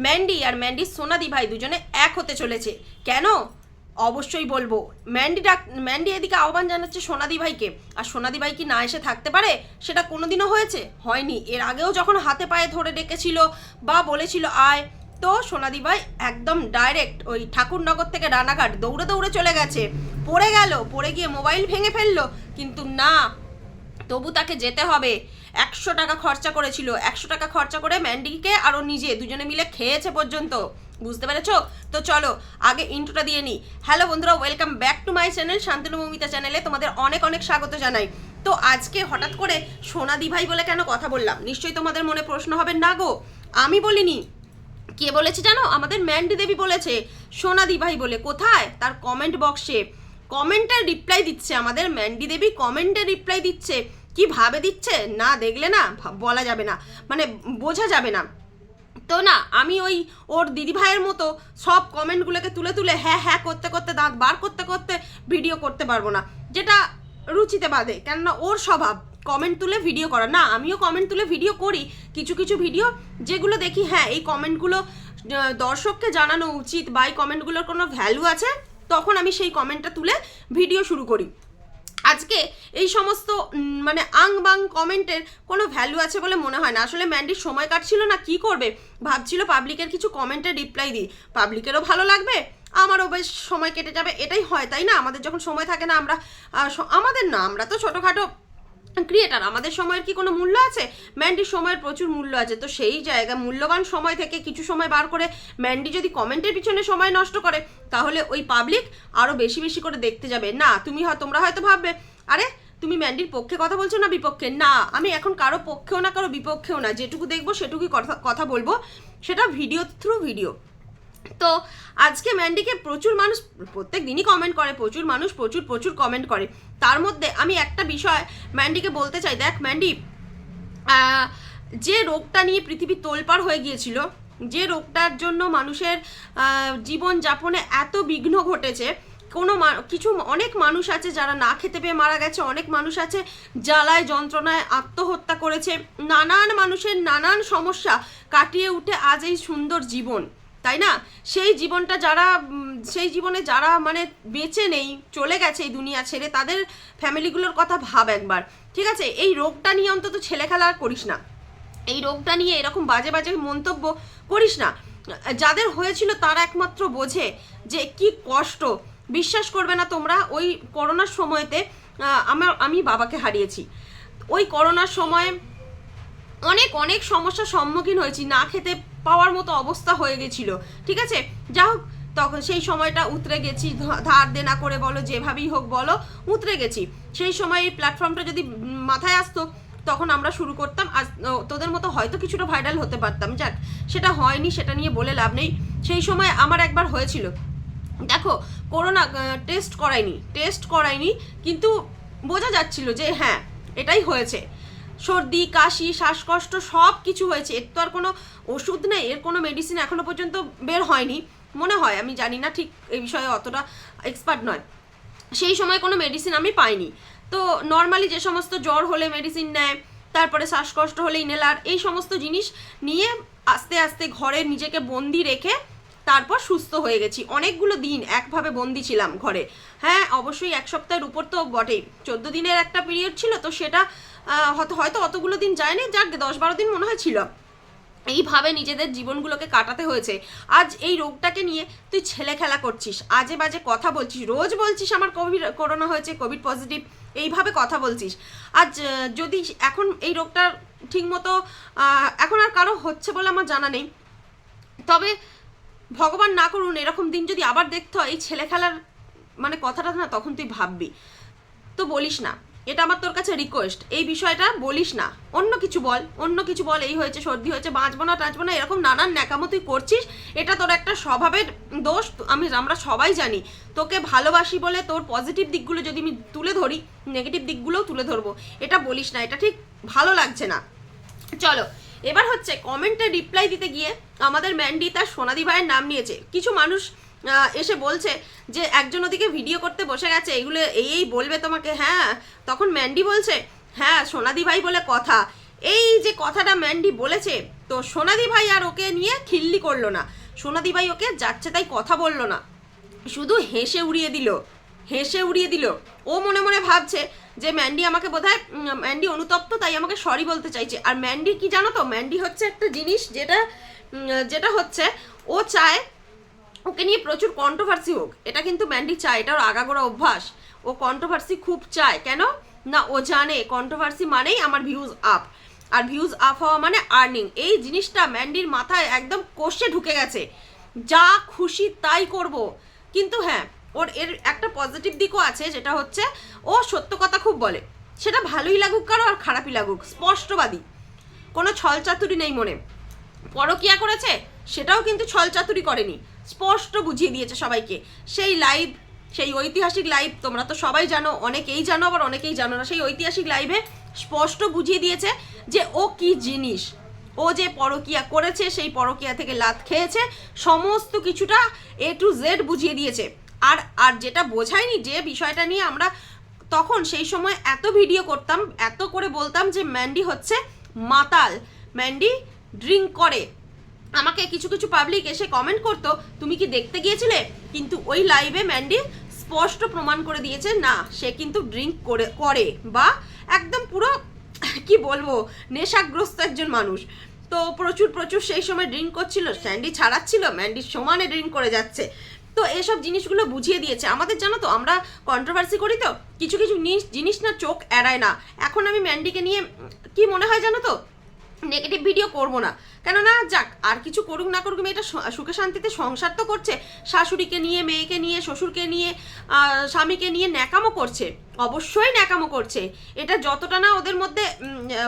Mandy আর ম্যান্ডির সোনাদি ভাই দুজনে এক হতে চলেছে। কেন? অবশ্যই বলবো। ম্যান্ডি এদিকে আহ্বান জানাচ্ছে সোনাদি ভাইকে, আর সোনাদি ভাই কি না এসে থাকতে পারে? সেটা কোনোদিনও হয়নি। এর আগেও যখন হাতে পায়ে ধরে ডেকেছিল বা বলেছিল আয়, তো সোনাদি ভাই একদম ডাইরেক্ট ওই ঠাকুরনগর থেকে রানাঘাট দৌড়ে দৌড়ে চলে গেছে। পড়ে গিয়ে মোবাইল ভেঙে ফেললো, কিন্তু না, তবু তাকে যেতে হবে। 100 টাকা খরচা করেছিল, 100 টাকা খরচা করে ম্যান্ডিকে আরও নিজে দুজনে মিলে খেয়েছে পর্যন্ত। বুঝতে পেরেছো? তো চলো আগে ইন্ট্রোটা দিয়ে নিই। হ্যালো বন্ধুরা, welcome back to my channel Shantanu Moumita চ্যানেলে তোমাদের অনেক অনেক স্বাগত জানাই। তো আজকে হঠাৎ করে সোনাদি ভাই বলে কেন কথা বললাম, নিশ্চয়ই তোমাদের মনে প্রশ্ন হবে। না গো, আমি বলিনি। কে বলেছে জানো? আমাদের ম্যান্ডি দেবী বলেছে সোনাদি ভাই বলে। কোথায়? তার কমেন্ট বক্সে কমেন্টের রিপ্লাই দিচ্ছে। আমাদের ম্যান্ডি দেবী কমেন্টের রিপ্লাই দিচ্ছে। কিভাবে দিচ্ছে না দেখলে না বলা যাবে না, মানে বোঝা যাবে না। তো না, আমি ওই ওর দিদি ভাইয়ের মতো সব কমেন্টগুলোকে তুলে তুলে হ্যাঁ হ্যাঁ করতে করতে দাঁত বার করতে করতে ভিডিও করতে পারবো না, যেটা রুচিতে বাদে। কেননা ওর স্বভাব কমেন্ট তুলে ভিডিও করা। না, আমিও কমেন্ট তুলে ভিডিও করি, কিছু কিছু ভিডিও যেগুলো দেখি হ্যাঁ এই কমেন্টগুলো দর্শককে জানানো উচিত বা এই কমেন্টগুলোর কোনো ভ্যালু আছে, তখন আমি সেই কমেন্টটা তুলে ভিডিও শুরু করি। আজকে এই সমস্ত মানে আং বাং কমেন্টের কোনো ভ্যালু আছে বলে মনে হয় না। আসলে ম্যান্ডির সময় কাটছিল না, কি করবে, ভাবছিল পাবলিকের কিছু কমেন্টের রিপ্লাই দিই, পাবলিকেরও ভালো লাগবে, আমারও বেশ সময় কেটে যাবে। এটাই হয়, তাই না? আমাদের যখন সময় থাকে না, আমরা তো ছোটোখাটো ক্রিয়েটার, আমাদের সময়ের কি কোনো মূল্য আছে? ম্যান্ডির সময়ের প্রচুর মূল্য আছে। তো সেই জায়গা মূল্যবান সময় থেকে কিছু সময় বার করে ম্যান্ডি যদি কমেন্টের পিছনে সময় নষ্ট করে, তাহলে ওই পাবলিক আরও বেশি বেশি করে দেখতে যাবে। না, তোমরা হয়তো ভাববে আরে তুমি ম্যান্ডির পক্ষে কথা বলছো না বিপক্ষে? না, আমি এখন কারো পক্ষেও না কারো বিপক্ষেও না, যেটুকু দেখবো সেটুকুই কথা বলবো, সেটা ভিডিও থ্রু ভিডিও। তো আজকে ম্যান্ডিকে প্রচুর মানুষ প্রত্যেক দিনই কমেন্ট করে, প্রচুর মানুষ প্রচুর কমেন্ট করে। তার মধ্যে আমি একটা বিষয় ম্যান্ডিকে বলতে চাই। দেখ ম্যান্ডি, যে রোগটা নিয়ে পৃথিবী তোলপাড় হয়ে গিয়েছিল, যে রোগটার জন্য মানুষের জীবনযাপনে এত বিঘ্ন ঘটেছে, অনেক মানুষ আছে যারা না খেতে পেয়ে মারা গেছে, অনেক মানুষ আছে জ্বালায় যন্ত্রণায় আত্মহত্যা করেছে, নানান মানুষের নানান সমস্যা কাটিয়ে উঠে আজ এই সুন্দর জীবন, তাই না? সেই জীবনে যারা মানে বেঁচে নেই, চলে গেছে এই দুনিয়া ছেড়ে, তাদের ফ্যামিলিগুলোর কথা ভাব একবার, ঠিক আছে? এই রোগটা নিয়ে অন্তত ছেলে খেলা করিস না, এই রোগটা নিয়ে এরকম বাজে বাজে মন্তব্য করিস না। যাদের হয়েছিল তারা একমাত্র বোঝে যে কি কষ্ট। বিশ্বাস করবে না তোমরা, ওই করোনার সময়তে আমি বাবাকে হারিয়েছি। ওই করোনার সময় অনেক সমস্যার সম্মুখীন হয়েছি, না খেতে পাওয়ার মতো অবস্থা হয়ে গেছিল, ঠিক আছে? যা হোক, তখন সেই সময়টা উতরে গেছি, ধার দেনা করে বলো, যেভাবেই হোক বলো, উতরে গেছি। সেই সময় এই প্ল্যাটফর্মটা যদি মাথায় আসতো, তখন আমরা শুরু করতাম, আজ তোদের মতো হয়তো কিছুটা ভাইরাল হতে পারতাম। যাক, সেটা হয়নি, সেটা নিয়ে বলে লাভ নেই। সেই সময় আমার একবার হয়েছিল, দেখো, করোনা টেস্ট করাইনি, কিন্তু বোঝা যাচ্ছিল যে হ্যাঁ এটাই হয়েছে। সর্দি কাশি শ্বাসকষ্ট সব কিছু হয়েছে। এর তো আর কোনো ওষুধ নেই, এর কোনো মেডিসিন এখনো পর্যন্ত বের হয়নি মনে হয়, আমি জানি না, ঠিক এই বিষয়ে অতটা এক্সপার্ট নয়। সেই সময় কোনো মেডিসিন আমি পাইনি। তো নর্মালি যে সমস্ত জ্বর হলে মেডিসিন নেয়, তারপরে শ্বাসকষ্ট হলে ইনহেলার, এই সমস্ত জিনিস নিয়ে আস্তে আস্তে ঘরে নিজেকে বন্দি রেখে তারপর সুস্থ হয়ে গেছি। অনেকগুলো দিন একভাবে বন্দি ছিলাম ঘরে। হ্যাঁ, অবশ্যই 1 সপ্তাহের উপর তো বটেই, 14 দিনের একটা পিরিয়ড ছিল, তো সেটা হয়তো অতগুলো দিন যায়নি, যাক 10-12 দিন মনে হয় ছিল। এইভাবে নিজেদের জীবনগুলোকে কাটাতে হয়েছে। আজ এই রোগটাকে নিয়ে তুই ছেলে খেলা করছিস, আজে বাজে কথা বলছিস, রোজ বলছিস আমার করোনা হয়েছে, কোভিড পজিটিভ, এইভাবে কথা বলছিস। আজ যদি এখন এই রোগটা ঠিকমতো এখন আর কারো হচ্ছে বলে আমার জানা নেই, তবে ভগবান না করুন এরকম দিন যদি আবার দেখতে হয় এই ছেলে খেলার মানে কথাটা না, তখন তুই ভাববি। তো বলিস না, এটা আমার তোর কাছে রিকোয়েস্ট, এই বিষয়টা বলিস না, অন্য কিছু বল, এই হয়েছে, সর্দি হয়েছে, বাঁচবো না টাঁচবো না, এরকম নানান ন্যাকামো তুই করছিস। এটা তোর একটা স্বভাবের দোষ, আমরা সবাই জানি। তোকে ভালোবাসি বলে তোর পজিটিভ দিকগুলো যদি আমি তুলে ধরি, নেগেটিভ দিকগুলোও তুলে ধরবো, এটা বলিস না, এটা ঠিক ভালো লাগছে না। চলো, এবার হচ্ছে কমেন্টে রিপ্লাই দিতে গিয়ে আমাদের ম্যান্ডি তার সোনাদি ভাইয়ের নাম নিয়েছে। কিছু মানুষ এসে বলছে যে একজন ওদিকে ভিডিও করতে বসে গেছে, এগুলো এই বলবে তোমাকে। হ্যাঁ, তখন ম্যান্ডি বলছে হ্যাঁ সোনাদি ভাই বলে কথা, এই যে কথাটা ম্যান্ডি বলেছে, তো সোনাদি ভাই আর ওকে নিয়ে খিল্লি করলো না, সোনাদি ভাই ওকে যাচ্ছে তাই কথা বললো না, শুধু হেসে উড়িয়ে দিল। ও মনে মনে ভাবছে যে ম্যান্ডি আমাকে বোধহয় ম্যান্ডি অনুতপ্ত, তাই আমাকে সরি বলতে চাইছে। আর ম্যান্ডি কি জানো তো, ম্যান্ডি হচ্ছে একটা জিনিস যেটা হচ্ছে ও চায় ওকে নিয়ে প্রচুর কন্ট্রোভার্সি হোক, এটা কিন্তু ম্যান্ডি চায়, এটা ওর আগাগোড়া অভ্যাস। ও কন্ট্রোভার্সি খুব চায়, কেন না ও জানে কন্ট্রোভার্সি মানেই আমার ভিউজ আপ, আর ভিউজ আপ হওয়া মানে আর্নিং। এই জিনিসটা ম্যান্ডির মাথায় একদম কষে ঢুকে গেছে, যা খুশি তাই করব। কিন্তু হ্যাঁ, ওর এর একটা পজিটিভ দিকও আছে, যেটা হচ্ছে ও সত্য কথা খুব বলে, সেটা ভালোই লাগুক কারো আর খারাপই লাগুক, স্পষ্টবাদী, কোনো ছলচাতুরি নেই মনে। পরকিয়া করেছে সেটাও কিন্তু ছলচাতুরি করেনি, স্পষ্ট বুঝিয়ে দিয়েছে সবাইকে। সেই ঐতিহাসিক লাইভ, তোমরা তো সবাই জানো, অনেকেই জানো আবার অনেকেই জানো না, সেই ঐতিহাসিক লাইভে স্পষ্ট বুঝিয়ে দিয়েছে যে ও কি জিনিস, ও যে পরকিয়া করেছে, সেই পরকিয়া থেকে লাত খেয়েছে, সমস্ত কিছুটা A to Z বুঝিয়ে দিয়েছে। আর যেটা বোঝায়নি, যে বিষয়টা নিয়ে আমরা তখন সেই সময় এত ভিডিও করতাম, এত করে বলতাম যে ম্যান্ডি হচ্ছে মাতাল, ম্যান্ডি ড্রিঙ্ক করে। আমাকে কিছু কিছু পাবলিক এসে কমেন্ট করতো তুমি কি দেখতে গিয়েছিলে, কিন্তু ওই লাইভে ম্যান্ডি স্পষ্ট প্রমাণ করে দিয়েছে না, সে কিন্তু ড্রিঙ্ক করে বা একদম পুরো কি বলবো নেশাগ্রস্ত একজন মানুষ। তো প্রচুর সেই সময় ড্রিঙ্ক করছিল, স্যান্ডি ছাড়াচ্ছিল, ম্যান্ডির সমানে ড্রিঙ্ক করে যাচ্ছে। তো এসব জিনিসগুলো বুঝিয়ে দিয়েছে আমাদের, জানো তো আমরা কন্ট্রোভার্সি করি, তো কিছু জিনিস না চোখ এড়ায় না। এখন আমি ম্যান্ডিকে নিয়ে কি মনে হয় জানো তো, নেগেটিভ ভিডিও করবো না, কেননা যাক আর কিছু করুক না করুক, মেয়েটা সুখে শান্তিতে সংসার তো করছে, শাশুড়িকে নিয়ে, মেয়েকে নিয়ে, শ্বশুরকে নিয়ে, স্বামীকে নিয়ে ন্যাকামো করছে, অবশ্যই ন্যাকামো করছে। এটা যতটা না ওদের মধ্যে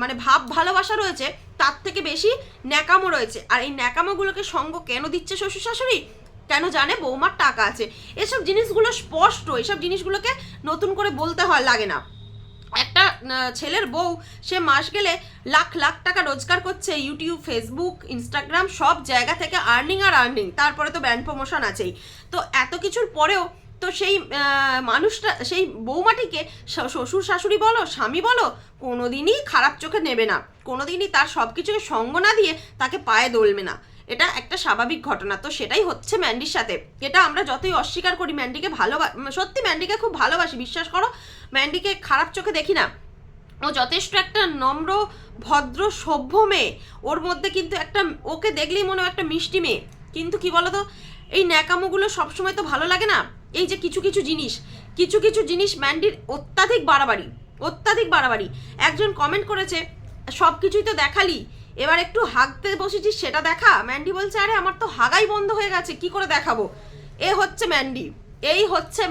মানে ভাব ভালোবাসা রয়েছে, তার থেকে বেশি ন্যাকামো রয়েছে। আর এই ন্যাকামোগুলোকে সঙ্গ কেন দিচ্ছে শ্বশুর শাশুড়ি, কেন জানে বৌমার টাকা আছে, এসব জিনিসগুলো স্পষ্ট, এসব জিনিসগুলোকে নতুন করে বলতে হয় লাগে না। একটা ছেলের বউ, সে মাস গেলে লাখ লাখ টাকা রোজগার করছে, ইউটিউব, ফেসবুক, ইনস্টাগ্রাম সব জায়গা থেকে আর্নিং আর আর্নিং, তারপরে তো ব্র্যান্ড প্রমোশন আছেই। তো এত কিছুর পরেও তো সেই মানুষটা, সেই বৌমাটিকে শ্বশুর শাশুড়ি বলো, স্বামী বলো, কোনোদিনই খারাপ চোখে নেবে না, কোনোদিনই তার সব কিছুকে সঙ্গ না দিয়ে তাকে পায়ে দোলবে না, এটা একটা স্বাভাবিক ঘটনা। তো সেটাই হচ্ছে ম্যান্ডির সাথে। এটা আমরা যতই অস্বীকার করি, ম্যান্ডিকে সত্যি ম্যান্ডিকে খুব ভালোবাসি, বিশ্বাস করো, ম্যান্ডিকে খারাপ চোখে দেখি না। ও যথেষ্ট একটা নম্র, ভদ্র, সভ্য মেয়ে, ওর মধ্যে কিন্তু একটা, ওকে দেখলেই মনে হয় একটা মিষ্টি মেয়ে। কিন্তু কি বলতো, এই ন্যাকামোগুলো সবসময় তো ভালো লাগে না। এই যে কিছু কিছু জিনিস ম্যান্ডির অত্যাধিক বাড়াবাড়ি। একজন কমেন্ট করেছে সব কিছুই তো দেখালি, এবার একটু হাগতে বসেছিস সেটা দেখা। ম্যান্ডি বলছে আরে আমার তো হাগাই বন্ধ হয়ে গেছে, কি করে দেখাবো। এই হচ্ছে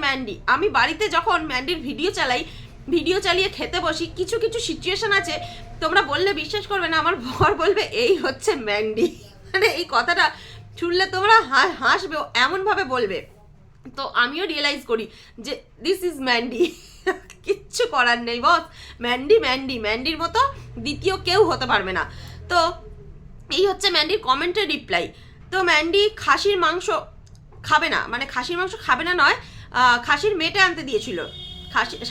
ম্যান্ডি। আমি বাড়িতে যখন ম্যান্ডির ভিডিও চালিয়ে খেতে বসি, কিছু সিচুয়েশন আছে, তোমরা বললে বিশ্বাস করবে না, আমার বর বলবে এই হচ্ছে ম্যান্ডি, মানে এই কথাটা শুনলে তোমরা হাসবে, এমনভাবে বলবে। তো আমিও রিয়েলাইজ করি যে দিস ইজ ম্যান্ডি, কিচ্ছু করার নেই বস, ম্যান্ডির মতো দ্বিতীয় কেউ হতে পারবে না। তো এই হচ্ছে ম্যান্ডির কমেন্টের রিপ্লাই। তো ম্যান্ডি খাসির মাংস খাবে না, মানে খাসির মাংস খাবে না নয়, খাসির মেটে আনতে দিয়েছিল,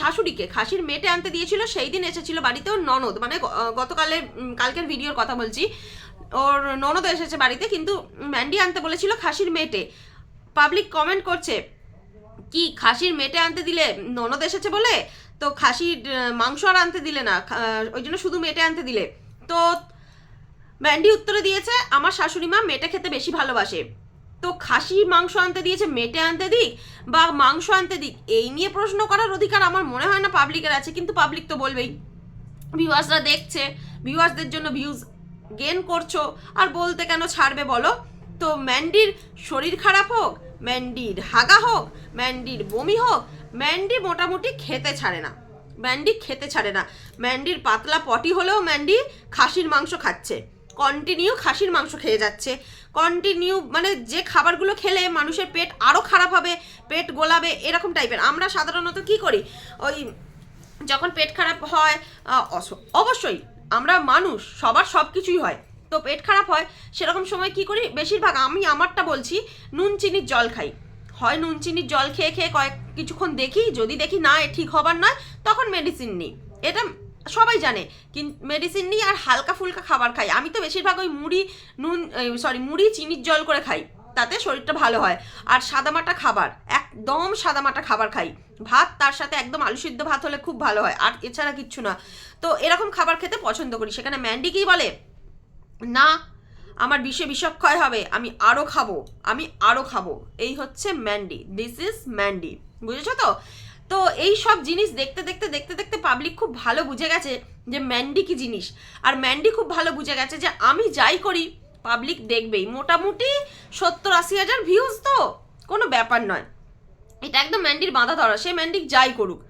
শাশুড়িকে খাসির মেটে আনতে দিয়েছিল। সেই দিন এসেছিল বাড়িতে ওর ননদ, মানে কালকের ভিডিওর কথা বলছি, ওর ননদ এসেছে বাড়িতে, কিন্তু ম্যান্ডি আনতে বলেছিল খাসির মেটে। পাবলিক কমেন্ট করছে কি খাসির মেটে আনতে দিলে ননদ এসেছে বলে, তো খাসির মাংস আর আনতে দিলে না, ওই জন্য শুধু মেটে আনতে দিলে। তো ম্যান্ডি উত্তরে দিয়েছে আমার শাশুড়ি মা মেটে খেতে বেশি ভালোবাসে, তো খাসির মাংস আনতে দিয়েছে, মেটে আনতে দিক বা মাংস আনতে দিক, এই নিয়ে প্রশ্ন করার অধিকার আমার মনে হয় না পাবলিকের আছে। কিন্তু পাবলিক তো বলবেই, ভিউয়ার্সরা দেখছে, ভিউয়ার্সদের জন্য ভিউজ গেন করছো, আর বলতে কেন ছাড়বে বলো। তো ম্যান্ডির শরীর খারাপ হোক, ম্যান্ডির হাগা হোক, ম্যান্ডির বমি হোক, ম্যান্ডি মোটামুটি খেতে ছাড়ে না, ম্যান্ডির পাতলা পটি হলেও ম্যান্ডি খাসির মাংস খাচ্ছে, কন্টিনিউ খাসির মাংস খেয়ে যাচ্ছে, কন্টিনিউ, মানে যে খাবারগুলো খেলে মানুষের পেট আরও খারাপ হবে, পেট গোলাবে, এরকম টাইপের। আমরা সাধারণত কি করি, ওই যখন পেট খারাপ হয়, অবশ্যই আমরা মানুষ, সবার সব কিছুই হয়, তো পেট খারাপ হয়, সেরকম সময় কি করি, বেশিরভাগ আমি আমারটা বলছি, নুন চিনির জল খাই। হয় নুন চিনির জল খেয়ে কিছুক্ষণ দেখি, যদি দেখি না ঠিক হবার নয়, তখন মেডিসিন নিই। এটা সবাই জানে, কিন্তু মেডিসিন নিই আর হালকা ফুলকা খাবার খাই। আমি তো বেশিরভাগ ওই মুড়ি চিনির জল করে খাই, তাতে শরীরটা ভালো হয়। আর সাদামাটা খাবার, একদম সাদামাটা খাবার খাই, ভাত তার সাথে একদম আলু সিদ্ধ ভাত হলে খুব ভালো হয়, আর এছাড়া কিচ্ছু না। তো এরকম খাবার খেতে পছন্দ করি। সেখানে ম্যান্ডি কি বলে, না আমার বিষক্ষয় হবে, আমি আরও খাবো। এই হচ্ছে ম্যান্ডি, দিস ইজ ম্যান্ডি, বুঝেছো তো? তো এই সব জিনিস দেখতে দেখতে পাবলিক খুব ভালো বুঝে গেছে যে ম্যান্ডি কি জিনিস। আর ম্যান্ডি খুব ভালো বুঝে গেছে যে আমি যাই করি পাবলিক দেখবেই। মোটামুটি 70-80 হাজার ভিউজ তো কোনো ব্যাপার নয়, এটা একদম ম্যান্ডির বাঁধা ধরা। সে ম্যান্ডি যাই করুক,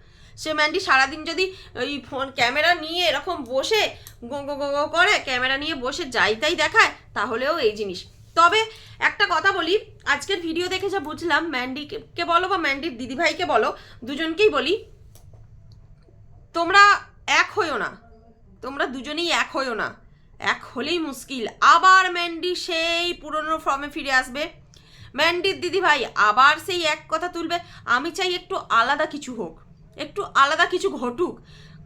সে ম্যান্ডি সারাদিন যদি ওই ফোন ক্যামেরা নিয়ে এরকম বসে গো গো গো গো করে ক্যামেরা নিয়ে বসে যাই তাই দেখায়, তাহলেও এই জিনিস। তবে একটা কথা বলি, আজকের ভিডিও দেখে যা বুঝলাম, ম্যান্ডিকে বলো বা ম্যান্ডির দিদিভাইকে বলো, দুজনকেই বলি, তোমরা এক হইও না, তোমরা দুজনেই এক হইও না। এক হলেই মুশকিল, আবার ম্যান্ডি সেই পুরনো ফর্মে ফিরে আসবে, ম্যান্ডির দিদিভাই আবার সেই এক কথা তুলবে। আমি চাই একটু আলাদা কিছু হোক, একটু আলাদা কিছু ঘটুক,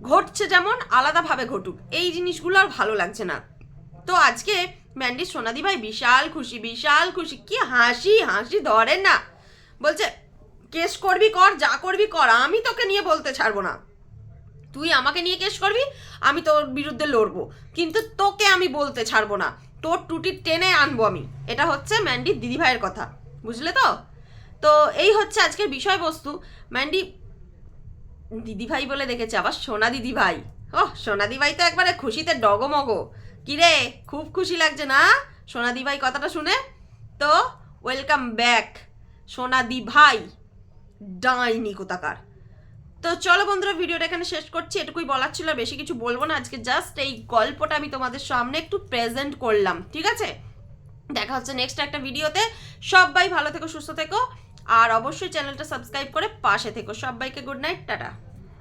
ঘটছে যেমন আলাদাভাবে ঘটুক। এই জিনিসগুলো আর ভালো লাগছে না। তো আজকে ম্যান্ডির সোনাদি ভাই বিশাল খুশি, কি হাসি ধরে না। বলছে কেস করবি কর, যা করবি কর, আমি তোকে নিয়ে বলতে ছাড়বো না। তুই আমাকে নিয়ে কেস করবি, আমি তোর বিরুদ্ধে লড়বো, কিন্তু তোকে আমি বলতে ছাড়বো না, তোর টুটি টেনে আনবো আমি। এটা হচ্ছে ম্যান্ডির দিদিভাইয়ের কথা, বুঝলে তো? তো এই হচ্ছে আজকের বিষয়বস্তু। ম্যান্ডি দিদিভাই বলে দেখেছে, আবার সোনা দিদিভাই। সোনা দিদিভাই তো একবারে খুশিতে ডগমগো। কিরে, খুব খুশি লাগছে না সোনা দিদিভাই কথাটা শুনে? তো ওয়েলকাম ব্যাক সোনা দিভাই, ডাইনি কোথাকার। তো চলো বন্ধুরা, ভিডিওটা এখানে শেষ করছি। এটুকুই বলার ছিল, বেশি কিছু বলবো না আজকে। জাস্ট এই গল্পটা আমি তোমাদের সামনে একটু প্রেজেন্ট করলাম, ঠিক আছে? দেখা হচ্ছে নেক্সট একটা ভিডিওতে। সবাই ভালো থেকো, সুস্থ থেকো, আর অবশ্যই চ্যানেলটা সাবস্ক্রাইব করে পাশে থেকো। সবাইকে গুড নাইট, টাটা।